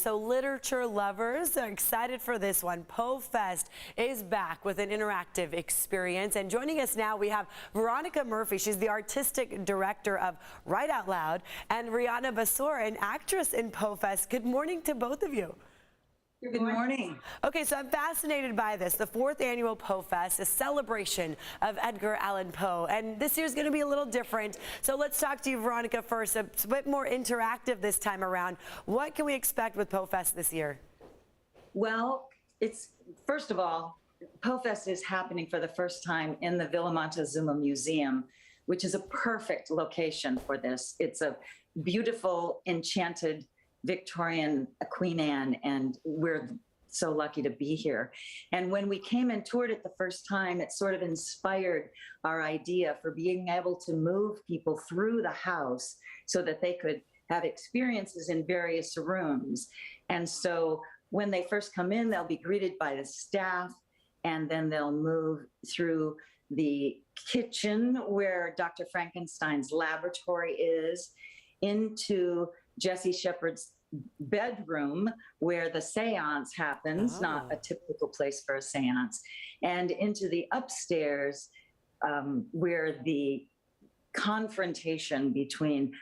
So literature lovers are excited for this one. PoeFest is back with an interactive experience. And joining us now, we have Veronica Murphy. She's the artistic director of Write Out Loud, and Rihanna Basor, an actress in PoeFest. Good morning to both of you. Good morning. Okay, so I'm fascinated by this. The 4th annual PoeFest, a celebration of Edgar Allan Poe. And this year's going to be a little different. So let's talk to you, Veronica, first. It's a bit more interactive this time around. What can we expect with PoeFest this year? Well, first of all, PoeFest is happening for the first time in the Villa Montezuma Museum, which is a perfect location for this. It's a beautiful, enchanted Victorian Queen Anne, and we're so lucky to be here. And when we came and toured it the first time, it sort of inspired our idea for being able to move people through the house so that they could have experiences in various rooms. And so when they first come in, they'll be greeted by the staff, and then they'll move through the kitchen where Dr. Frankenstein's laboratory is, into Jesse Shepard's bedroom where the seance happens, not a typical place for a seance, and into the upstairs where the confrontation between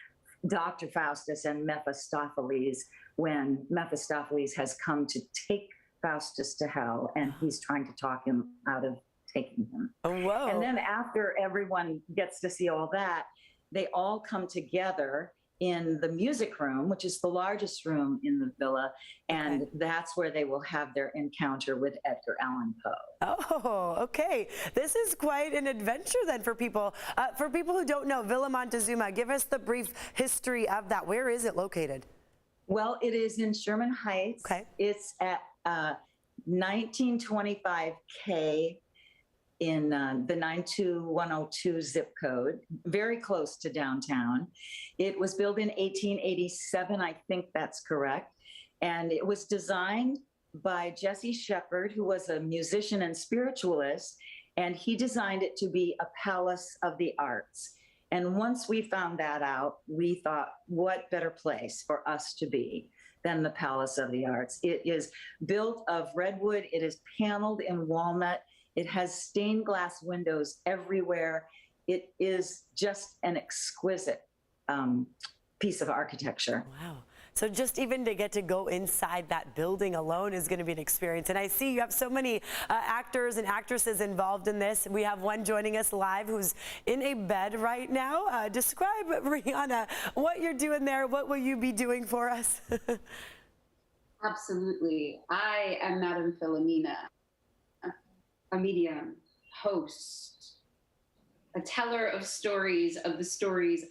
Dr. Faustus and Mephistopheles, when Mephistopheles has come to take Faustus to hell, and he's trying to talk him out of taking him. Oh, whoa. And then after everyone gets to see all that, they all come together in the music room, which is the largest room in the villa, and that's where they will have their encounter with Edgar Allan Poe. Oh, okay. This is quite an adventure then for people. For people who don't know, Villa Montezuma, give us the brief history of that. Where is it located? Well, it is in Sherman Heights. Okay. It's at 1925 K in the 92102 zip code, very close to downtown. It was built in 1887, I think that's correct. And it was designed by Jesse Shepard, who was a musician and spiritualist, and he designed it to be a palace of the arts. And once we found that out, we thought, what better place for us to be than the Palace of the Arts? It is built of redwood, it is paneled in walnut, it has stained glass windows everywhere. It is just an exquisite piece of architecture. Wow. So just even to get to go inside that building alone is going to be an experience. And I see you have so many actors and actresses involved in this. We have one joining us live who's in a bed right now. Describe, Rihanna, what you're doing there. What will you be doing for us? Absolutely. I am Madame Philomena, a medium, host, a teller of the stories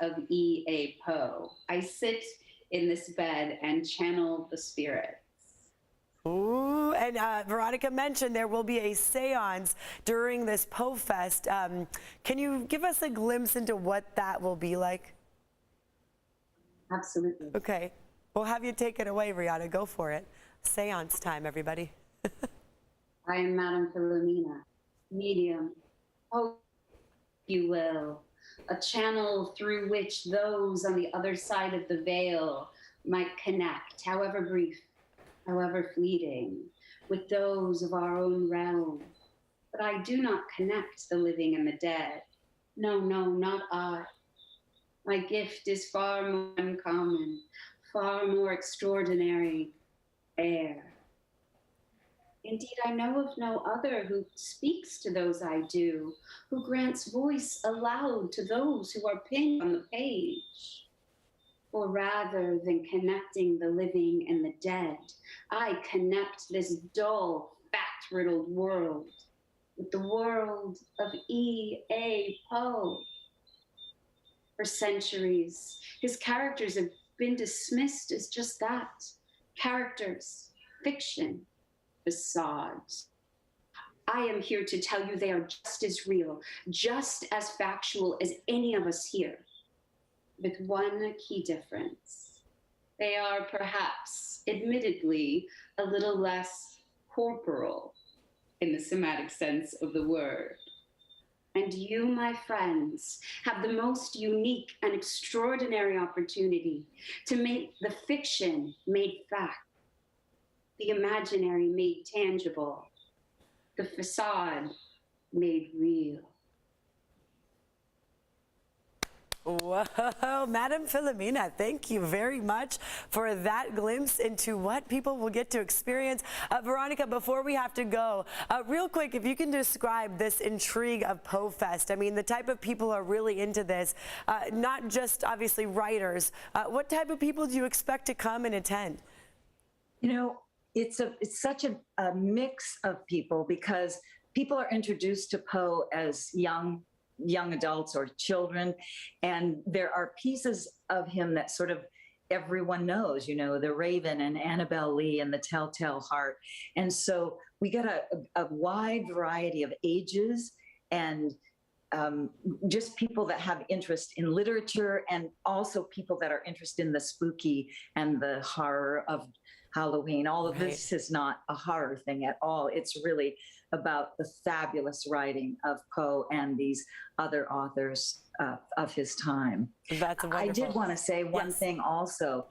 of E.A. Poe. I sit in this bed and channel the spirits. Ooh, and Veronica mentioned there will be a seance during this PoeFest. Can you give us a glimpse into what that will be like? Absolutely. Okay. We'll have you take it away, Rihanna. Go for it. Seance time, everybody. I am Madame Philomena, medium, host, if you will, a channel through which those on the other side of the veil might connect, however brief, however fleeting, with those of our own realm. But I do not connect the living and the dead. No, no, not I. My gift is far more uncommon, far more extraordinary, air. Indeed, I know of no other who speaks to those I do, who grants voice aloud to those who are pinned on the page. For rather than connecting the living and the dead, I connect this dull, fact-riddled world with the world of E.A. Poe. For centuries, his characters have been dismissed as just that, characters, fiction, facades. I am here to tell you they are just as real, just as factual as any of us here, with one key difference. They are perhaps, admittedly, a little less corporal in the somatic sense of the word. And you, my friends, have the most unique and extraordinary opportunity to make the fiction made fact the imaginary made tangible, the facade made real. Whoa, Madam Philomena, thank you very much for that glimpse into what people will get to experience. Veronica, before we have to go, real quick, if you can describe this intrigue of PoeFest. I mean, the type of people are really into this, not just obviously writers. What type of people do you expect to come and attend? You know, it's such a mix of people because people are introduced to Poe as young adults or children, and there are pieces of him that sort of everyone knows, you know, the Raven and Annabelle Lee and the Telltale Heart. And so we got a wide variety of ages and just people that have interest in literature and also people that are interested in the spooky and the horror of Halloween. All of this is not a horror thing at all. It's really about the fabulous writing of Poe and these other authors of his time. That's wonderful. I did want to say one thing also.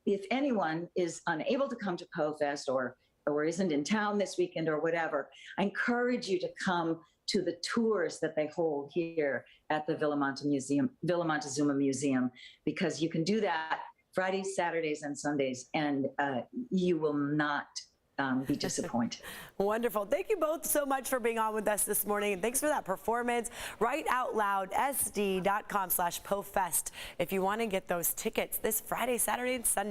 If anyone is unable to come to PoeFest or isn't in town this weekend or whatever, I encourage you to come to the tours that they hold here at the Villa Montezuma Museum, because you can do that Fridays, Saturdays, and Sundays, and you will not be disappointed. Wonderful. Thank you both so much for being on with us this morning, and thanks for that performance. WriteOutLoudSD.com/PoeFest if you want to get those tickets this Friday, Saturday, and Sunday.